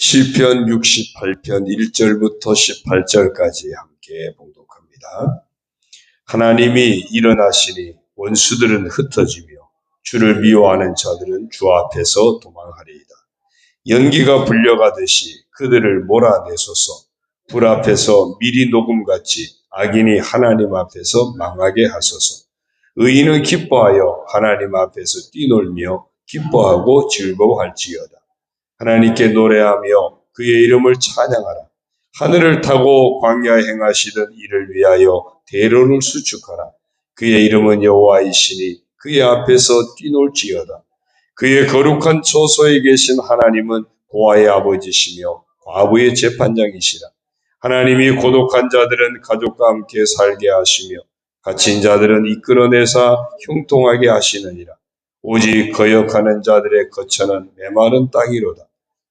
시편 68편 1절부터 18절까지 함께 봉독합니다. 하나님이 일어나시니 원수들은 흩어지며 주를 미워하는 자들은 주 앞에서 도망하리이다. 연기가 불려가듯이 그들을 몰아내소서. 불 앞에서 미리 녹음같이 악인이 하나님 앞에서 망하게 하소서. 의인은 기뻐하여 하나님 앞에서 뛰놀며 기뻐하고 즐거워할지어다. 하나님께 노래하며 그의 이름을 찬양하라. 하늘을 타고 광야에 행하시던 이를 위하여 대로를 수축하라. 그의 이름은 여호와이시니 그의 앞에서 뛰놀지어다. 그의 거룩한 처소에 계신 하나님은 고아의 아버지시며 과부의 재판장이시라. 하나님이 고독한 자들은 가족과 함께 살게 하시며 갇힌 자들은 이끌어내사 형통하게 하시느니라. 오직 거역하는 자들의 거처는 메마른 땅이로다.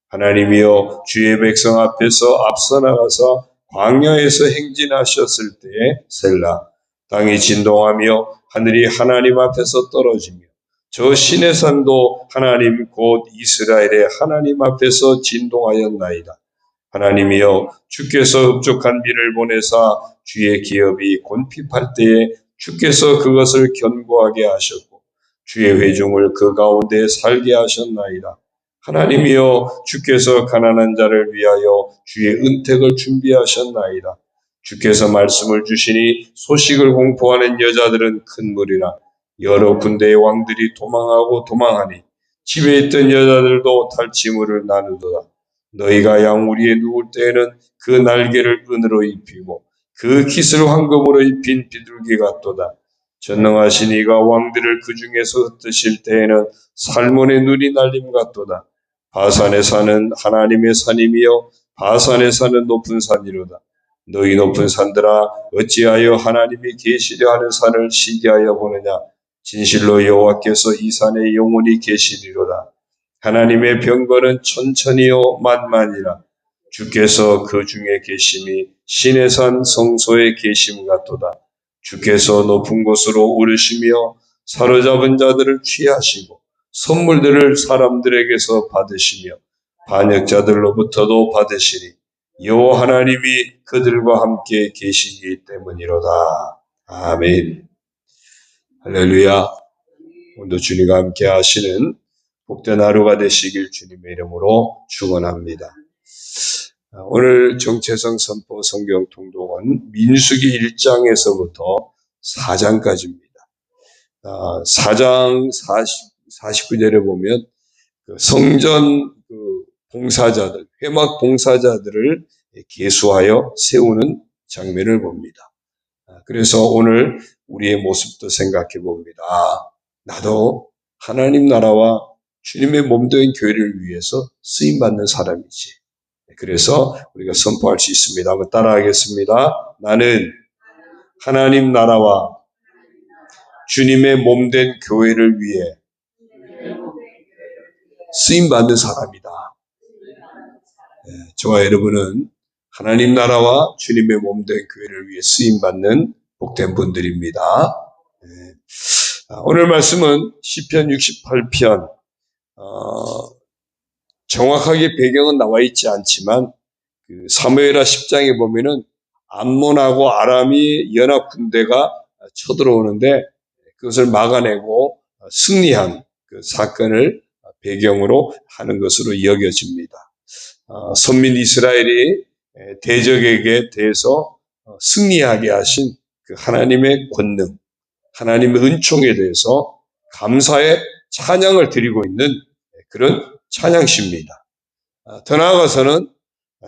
하나님이여 주의 백성 앞에서 앞서 나가서 광야에서 행진하셨을 때에 셀라. 땅이 진동하며 하늘이 하나님 앞에서 떨어지며 저 시내산도 하나님 곧 이스라엘의 하나님 앞에서 진동하였나이다. 하나님이여 주께서 흡족한 비를 보내사 주의 기업이 곤핍할 때에 주께서 그것을 견고하게 하셨고 주의 회중을 그 가운데 살게 하셨나이다. 하나님이여 주께서 가난한 자를 위하여 주의 은택을 준비하셨나이다. 주께서 말씀을 주시니 소식을 공포하는 여자들은 큰 무리라. 여러 군대의 왕들이 도망하니 집에 있던 여자들도 탈취물을 나누도다. 너희가 양우리에 누울 때에는 그 날개를 은으로 입히고 그 깃을 황금으로 입힌 비둘기 같도다. 전능하신 이가 왕들을 그 중에서 흩으실 때에는 살몬의 눈이 날림 같도다. 바산에 사는 하나님의 산이며 바산에 사는 높은 산이로다. 너희 높은 산들아 어찌하여 하나님이 계시려 하는 산을 시기하여 보느냐. 진실로 여호와께서 이 산에 영원히 계시리로다. 하나님의 병거는 천천히요 만만이라. 주께서 그 중에 계심이 신의 산 성소에 계심 같도다. 주께서 높은 곳으로 오르시며 사로잡은 자들을 취하시고 선물들을 사람들에게서 받으시며 반역자들로부터도 받으시니 여호와 하나님이 그들과 함께 계시기 때문이로다. 아멘. 할렐루야. 오늘도 주님과 함께 하시는 복된 하루가 되시길 주님의 이름으로 축원합니다. 오늘 정체성 선포 성경 통독은 민수기 1장에서부터 4장까지입니다. 4장 49절에 보면 성전 봉사자들, 회막 봉사자들을 계수하여 세우는 장면을 봅니다. 그래서 오늘 우리의 모습도 생각해 봅니다. 나도 하나님 나라와 주님의 몸된 교회를 위해서 쓰임받는 사람이지. 그래서 우리가 선포할 수 있습니다. 한번 따라하겠습니다. 나는 하나님 나라와 주님의 몸된 교회를 위해 쓰임받는 사람이다. 저와 여러분은 하나님 나라와 주님의 몸된 교회를 위해 쓰임받는 복된 분들입니다. 오늘 말씀은 시편 68편 정확하게 배경은 나와 있지 않지만 사무엘하 10장에 보면은 암몬하고 아람이 연합 군대가 쳐들어오는데 그것을 막아내고 승리한 그 사건을 배경으로 하는 것으로 여겨집니다. 선민 이스라엘이 대적에게 대해서 승리하게 하신 그 하나님의 권능, 하나님의 은총에 대해서 감사의 찬양을 드리고 있는 그런 찬양시입니다. 더 나아가서는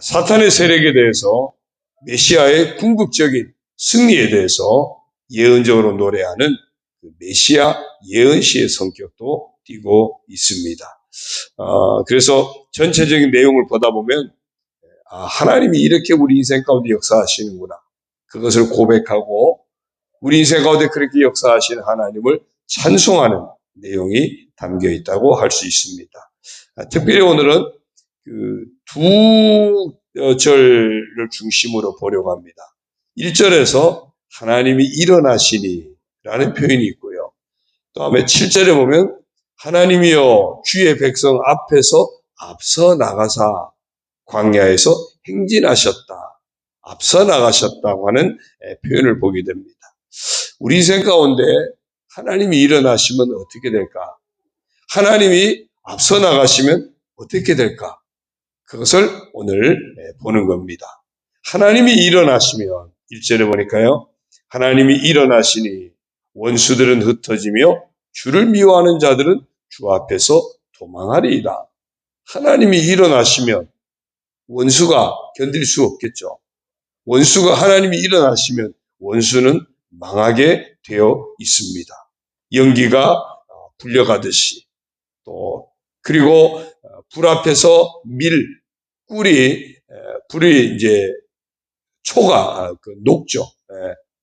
사탄의 세력에 대해서 메시아의 궁극적인 승리에 대해서 예언적으로 노래하는 메시아 예언시의 성격도 띠고 있습니다. 그래서 전체적인 내용을 보다 보면 하나님이 이렇게 우리 인생 가운데 역사하시는구나. 그것을 고백하고 우리 인생 가운데 그렇게 역사하시는 하나님을 찬송하는 내용이 담겨 있다고 할 수 있습니다. 특별히 오늘은 두 절을 중심으로 보려고 합니다. 1절에서 하나님이 일어나시니 라는 표현이 있고요. 또 다음에 7절에 보면 하나님이여 주의 백성 앞에서 앞서 나가사 광야에서 행진하셨다, 앞서 나가셨다고 하는 표현을 보게 됩니다. 우리 인생 가운데 하나님이 일어나시면 어떻게 될까? 하나님이 앞서 나가시면 어떻게 될까? 그것을 오늘 보는 겁니다. 하나님이 일어나시면 1절에 보니까요. 하나님이 일어나시니 원수들은 흩어지며 주를 미워하는 자들은 주 앞에서 도망하리이다. 하나님이 일어나시면 원수가 견딜 수 없겠죠. 원수가 하나님이 일어나시면 원수는 망하게 되어 있습니다. 연기가 불려가듯이 또 그리고 불 앞에서 불이 이제 초가 녹죠.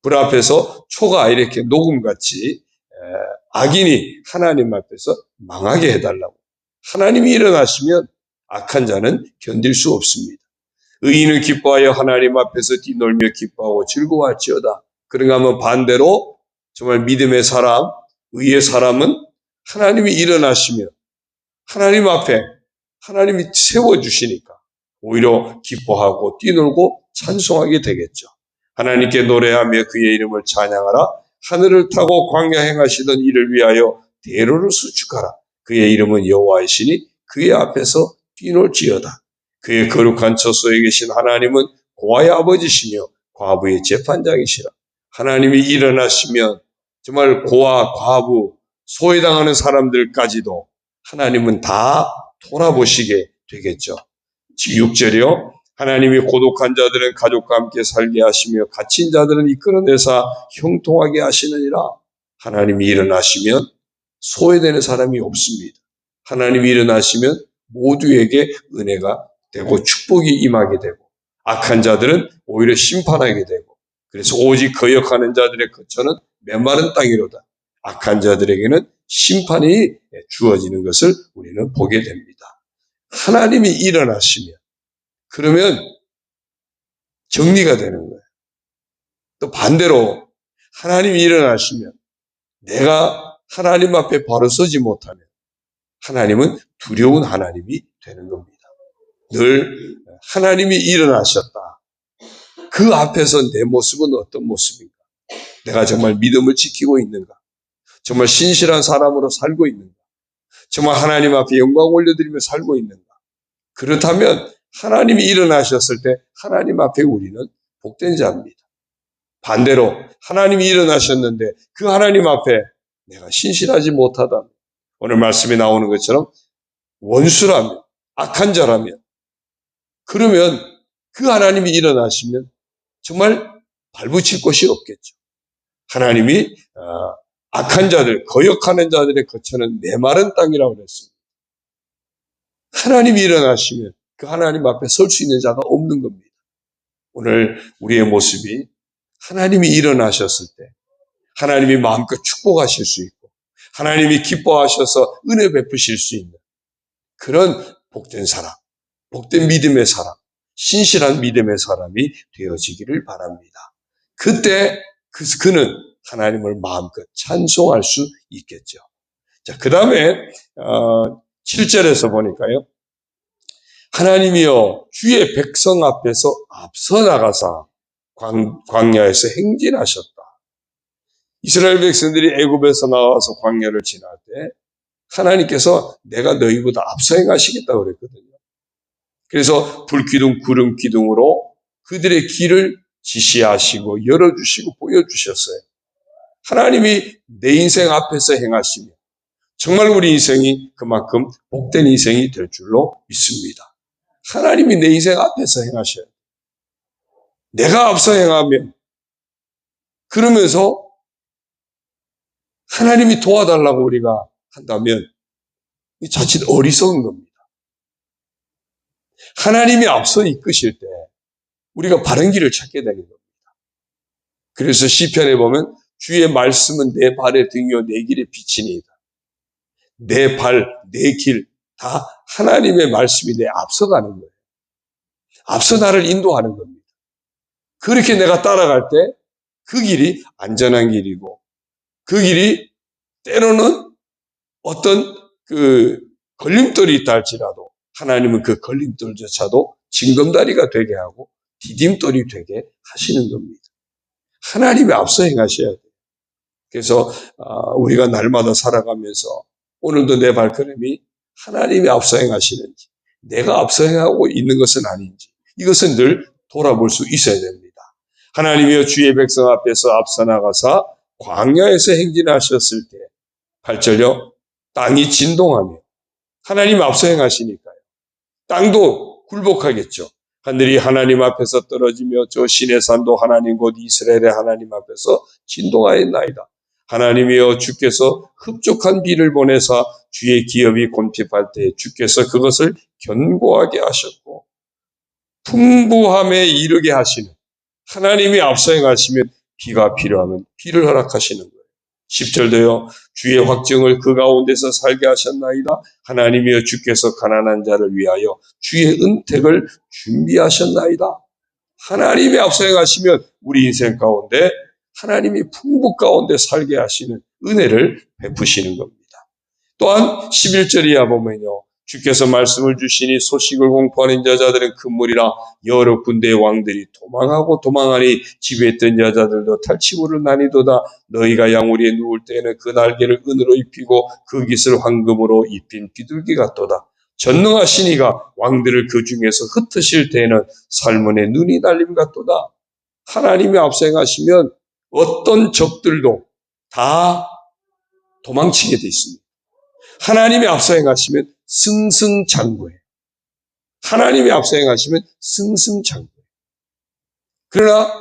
불 앞에서 초가 이렇게 녹음같이 악인이 하나님 앞에서 망하게 해달라고. 하나님이 일어나시면 악한 자는 견딜 수 없습니다. 의인은 기뻐하여 하나님 앞에서 뛰놀며 기뻐하고 즐거워할지어다. 그런가 하면 반대로 정말 믿음의 사람, 의의 사람은 하나님이 일어나시면 하나님 앞에 하나님이 세워주시니까 오히려 기뻐하고 뛰놀고 찬송하게 되겠죠. 하나님께 노래하며 그의 이름을 찬양하라. 하늘을 타고 광야 행하시던 이를 위하여 대로를 수축하라. 그의 이름은 여호와이시니 그의 앞에서 뛰놀지어다. 그의 거룩한 처소에 계신 하나님은 고아의 아버지시며 과부의 재판장이시라. 하나님이 일어나시면 정말 고아, 과부, 소외당하는 사람들까지도 하나님은 다 돌아보시게 되겠죠. 6절이요. 하나님이 고독한 자들은 가족과 함께 살게 하시며 갇힌 자들은 이끌어내사 형통하게 하시느니라. 하나님이 일어나시면 소외되는 사람이 없습니다. 하나님이 일어나시면 모두에게 은혜가 되고 축복이 임하게 되고 악한 자들은 오히려 심판하게 되고 그래서 오직 거역하는 자들의 거처는 메마른 땅이로다. 악한 자들에게는 심판이 주어지는 것을 우리는 보게 됩니다. 하나님이 일어나시면 그러면 정리가 되는 거예요. 또 반대로 하나님이 일어나시면 내가 하나님 앞에 바로 서지 못하면 하나님은 두려운 하나님이 되는 겁니다. 늘 하나님이 일어나셨다. 그 앞에서 내 모습은 어떤 모습인가? 내가 정말 믿음을 지키고 있는가? 정말 신실한 사람으로 살고 있는가? 정말 하나님 앞에 영광 올려드리며 살고 있는가? 그렇다면 하나님이 일어나셨을 때 하나님 앞에 우리는 복된 자입니다. 반대로 하나님이 일어나셨는데 그 하나님 앞에 내가 신실하지 못하다면 오늘 말씀에 나오는 것처럼 원수라면 악한 자라면 그러면 그 하나님이 일어나시면 정말 발붙일 곳이 없겠죠. 하나님이 악한 자들, 거역하는 자들의 거처는 메마른 땅이라고 그랬습니다. 하나님이 일어나시면 그 하나님 앞에 설 수 있는 자가 없는 겁니다. 오늘 우리의 모습이 하나님이 일어나셨을 때 하나님이 마음껏 축복하실 수 있고 하나님이 기뻐하셔서 은혜 베푸실 수 있는 그런 복된 사람, 복된 믿음의 사람, 신실한 믿음의 사람이 되어지기를 바랍니다. 그때 그는 하나님을 마음껏 찬송할 수 있겠죠. 자, 그 다음에 7절에서 보니까요. 하나님이여 주의 백성 앞에서 앞서 나가사 광야에서 행진하셨다. 이스라엘 백성들이 애굽에서 나와서 광야를 지날 때 하나님께서 내가 너희보다 앞서 행하시겠다고 그랬거든요. 그래서 불기둥, 구름 기둥으로 그들의 길을 지시하시고 열어주시고 보여주셨어요. 하나님이 내 인생 앞에서 행하시며 정말 우리 인생이 그만큼 복된 인생이 될 줄로 믿습니다. 하나님이 내 인생 앞에서 행하셔요. 내가 앞서 행하면 그러면서 하나님이 도와달라고 우리가 한다면 자칫 어리석은 겁니다. 하나님이 앞서 이끄실 때 우리가 바른 길을 찾게 되는 겁니다. 그래서 시편에 보면 주의 말씀은 내 발의 등이요 내 길의 빛이니이다. 내 발, 내 길 다 하나님의 말씀이 내 앞서가는 거예요. 앞서 나를 인도하는 겁니다. 그렇게 내가 따라갈 때 그 길이 안전한 길이고 그 길이 때로는 어떤 걸림돌이 있다 할지라도 하나님은 그 걸림돌조차도 징검다리가 되게 하고 디딤돌이 되게 하시는 겁니다. 하나님이 앞서 행하셔야 돼요. 그래서 우리가 날마다 살아가면서 오늘도 내 발걸음이 하나님이 앞서 행하시는지, 내가 앞서 행하고 있는 것은 아닌지, 이것은 늘 돌아볼 수 있어야 됩니다. 하나님이여 주의 백성 앞에서 앞서 나가사 광야에서 행진하셨을 때 8절요, 땅이 진동하며, 하나님 앞서 행하시니까요, 땅도 굴복하겠죠. 하늘이 하나님 앞에서 떨어지며 저 신의 산도 하나님 곧 이스라엘의 하나님 앞에서 진동하였나이다. 하나님이여 주께서 흡족한 비를 보내사 주의 기업이 곤핍할 때 주께서 그것을 견고하게 하셨고 풍부함에 이르게 하시는, 하나님이 앞서 행하시면 비가 필요하면 비를 허락하시는 거예요. 10절도요. 주의 확증을 그 가운데서 살게 하셨나이다. 하나님이여 주께서 가난한 자를 위하여 주의 은택을 준비하셨나이다. 하나님이 앞서 행하시면 우리 인생 가운데 하나님이 풍부 가운데 살게 하시는 은혜를 베푸시는 겁니다. 또한 11절이야 보면요. 주께서 말씀을 주시니 소식을 공포하는 여자들은 큰 무리라 여러 군대의 왕들이 도망하고 도망하니 집에 있던 여자들도 탈취물을 나뉘도다. 너희가 양우리에 누울 때에는 그 날개를 은으로 입히고 그 깃을 황금으로 입힌 비둘기 같도다. 전능하신 이가 왕들을 그 중에서 흩으실 때에는 살문에 눈이 달림 같도다. 하나님이 앞서 행하시면 어떤 적들도 다 도망치게 돼 있습니다. 하나님이 앞서 행하시면 승승장구해요. 하나님이 앞서 행하시면 승승장구해요. 그러나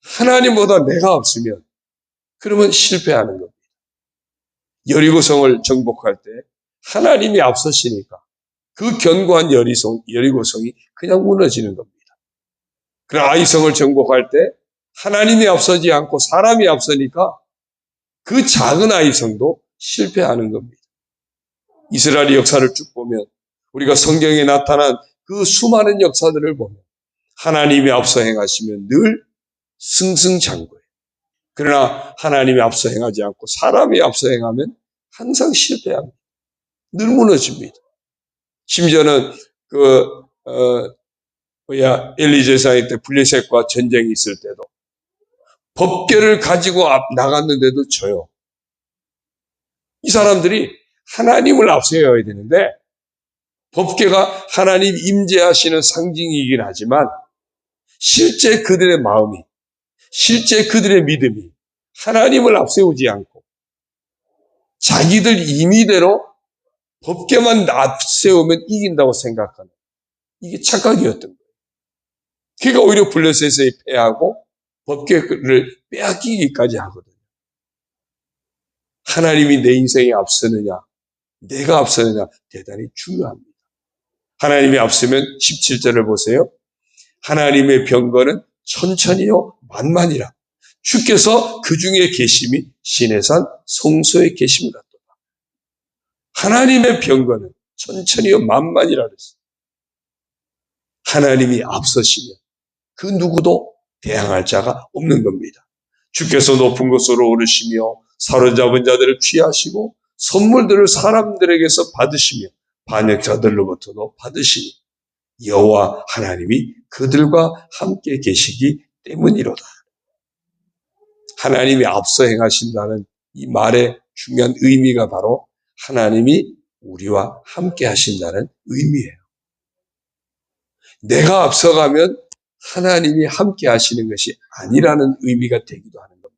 하나님보다 내가 앞서면 그러면 실패하는 겁니다. 여리고성을 정복할 때 하나님이 앞서시니까 그 견고한 여리고성이 그냥 무너지는 겁니다. 그러나 아이성을 정복할 때 하나님이 앞서지 않고 사람이 앞서니까 그 작은 아이성도 실패하는 겁니다. 이스라엘의 역사를 쭉 보면 우리가 성경에 나타난 그 수많은 역사들을 보면 하나님이 앞서 행하시면 늘 승승장구해요. 그러나 하나님이 앞서 행하지 않고 사람이 앞서 행하면 항상 실패합니다. 늘 무너집니다. 심지어는 엘리 제사장 때 블레셋과 전쟁이 있을 때도 법궤를 가지고 나갔는데도 져요. 이 사람들이 하나님을 앞서야 되는데 법궤가 하나님 임재하시는 상징이긴 하지만 실제 그들의 마음이, 실제 그들의 믿음이 하나님을 앞세우지 않고 자기들 임의대로 법궤만 앞세우면 이긴다고 생각하는, 이게 착각이었던 거예요. 그러니까 오히려 블레셋에 패하고 법궤를 빼앗기기까지 하거든요. 하나님이 내 인생에 앞서느냐, 내가 앞서느냐 대단히 중요합니다. 하나님이 앞서면 17절을 보세요. 하나님의 병거는 천천히요 만만이라 주께서 그 중에 계심이 시내산 성소에 계심 같도다. 하나님의 병거는 천천히요 만만이라 그랬어요. 하나님이 앞서시면 그 누구도 대항할 자가 없는 겁니다. 주께서 높은 곳으로 오르시며 사로잡은 자들을 취하시고 선물들을 사람들에게서 받으시며 반역자들로부터도 받으시니 여호와 하나님이 그들과 함께 계시기 때문이로다. 하나님이 앞서 행하신다는 이 말의 중요한 의미가 바로 하나님이 우리와 함께 하신다는 의미예요. 내가 앞서가면 하나님이 함께 하시는 것이 아니라는 의미가 되기도 하는 겁니다.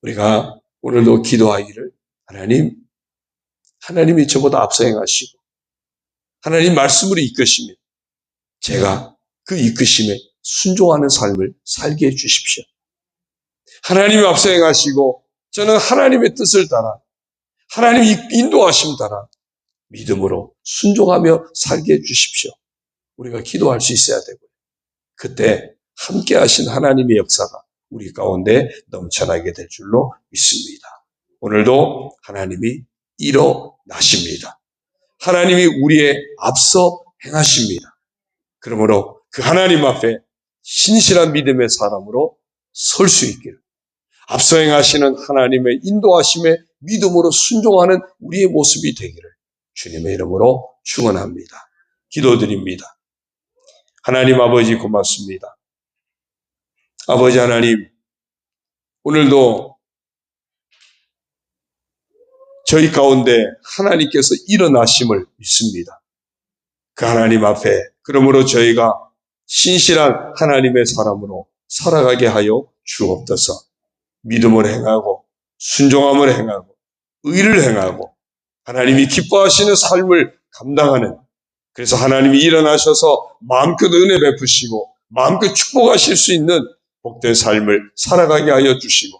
우리가 오늘도 기도하기를 하나님이 저보다 앞서 행하시고 하나님 말씀으로 이끄시면 제가 그 이끄심에 순종하는 삶을 살게 해주십시오. 하나님이 앞서 행하시고 저는 하나님의 뜻을 따라 하나님이 인도하심 따라 믿음으로 순종하며 살게 해주십시오. 우리가 기도할 수 있어야 되고요. 그때 함께 하신 하나님의 역사가 우리 가운데 넘쳐나게 될 줄로 믿습니다. 오늘도 하나님이 일어나십니다. 하나님이 우리의 앞서 행하십니다. 그러므로 그 하나님 앞에 신실한 믿음의 사람으로 설 수 있기를, 앞서 행하시는 하나님의 인도하심에 믿음으로 순종하는 우리의 모습이 되기를 주님의 이름으로 축원합니다. 기도드립니다. 하나님 아버지 고맙습니다. 아버지 하나님, 오늘도 저희 가운데 하나님께서 일어나심을 믿습니다. 그 하나님 앞에 그러므로 저희가 신실한 하나님의 사람으로 살아가게 하여 주옵소서. 믿음을 행하고 순종함을 행하고 의를 행하고 하나님이 기뻐하시는 삶을 감당하는, 그래서 하나님이 일어나셔서 마음껏 은혜 베푸시고 마음껏 축복하실 수 있는 복된 삶을 살아가게 하여 주시고,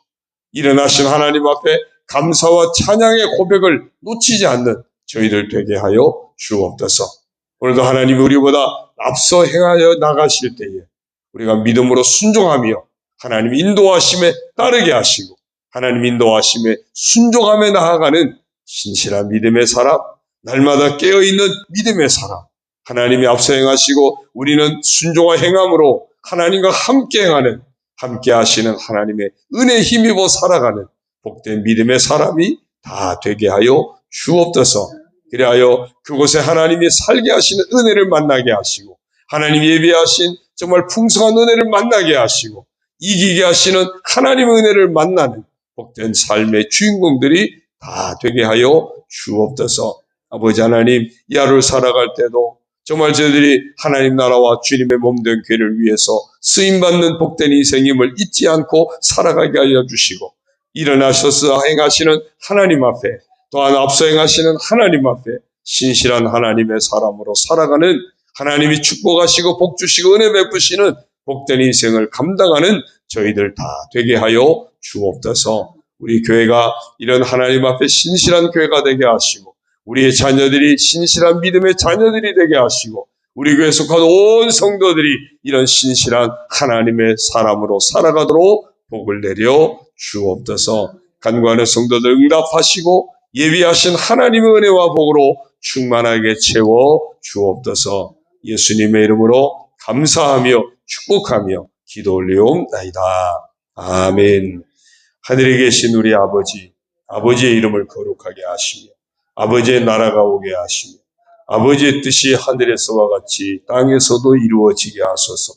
일어나신 하나님 앞에 감사와 찬양의 고백을 놓치지 않는 저희들 되게 하여 주옵소서. 오늘도 하나님이 우리보다 앞서 행하여 나가실 때에 우리가 믿음으로 순종하며 하나님 인도하심에 따르게 하시고 하나님 인도하심에 순종하며 나아가는 신실한 믿음의 사람, 날마다 깨어있는 믿음의 사람, 하나님이 앞서 행하시고 우리는 순종과 행함으로 하나님과 함께 행하는, 함께 하시는 하나님의 은혜에 힘입어 살아가는 복된 믿음의 사람이 다 되게 하여 주옵소서. 그리하여 그곳에 하나님이 살게 하시는 은혜를 만나게 하시고 하나님이 예비하신 정말 풍성한 은혜를 만나게 하시고 이기게 하시는 하나님의 은혜를 만나는 복된 삶의 주인공들이 다 되게 하여 주옵소서. 아버지 하나님, 이 하루를 살아갈 때도 정말 저희들이 하나님 나라와 주님의 몸된 교회를 위해서 쓰임받는 복된 인생임을 잊지 않고 살아가게 하여 주시고, 일어나셔서 행하시는 하나님 앞에, 또한 앞서 행하시는 하나님 앞에 신실한 하나님의 사람으로 살아가는, 하나님이 축복하시고 복주시고 은혜 베푸시는 복된 인생을 감당하는 저희들 다 되게 하여 주옵소서. 우리 교회가 이런 하나님 앞에 신실한 교회가 되게 하시고 우리의 자녀들이 신실한 믿음의 자녀들이 되게 하시고 우리 교회에 속한 온 성도들이 이런 신실한 하나님의 사람으로 살아가도록 복을 내려 주옵소서. 간구하는 성도들 응답하시고 예비하신 하나님의 은혜와 복으로 충만하게 채워 주옵소서. 예수님의 이름으로 감사하며 축복하며 기도 올리옵나이다. 아멘. 하늘에 계신 우리 아버지, 아버지의 이름을 거룩하게 하시며 아버지의 나라가 오게 하시며 아버지의 뜻이 하늘에서와 같이 땅에서도 이루어지게 하소서.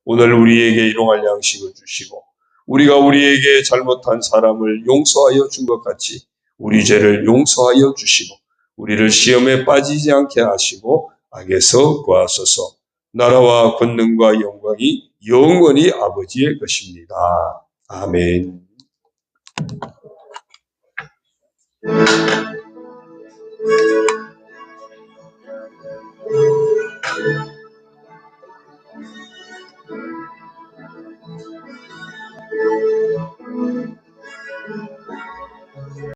오늘 우리에게 일용할 양식을 주시고 우리가 우리에게 잘못한 사람을 용서하여 준 것 같이 우리 죄를 용서하여 주시고 우리를 시험에 빠지지 않게 하시고 악에서 구하소서. 나라와 권능과 영광이 영원히 아버지의 것입니다. 아멘.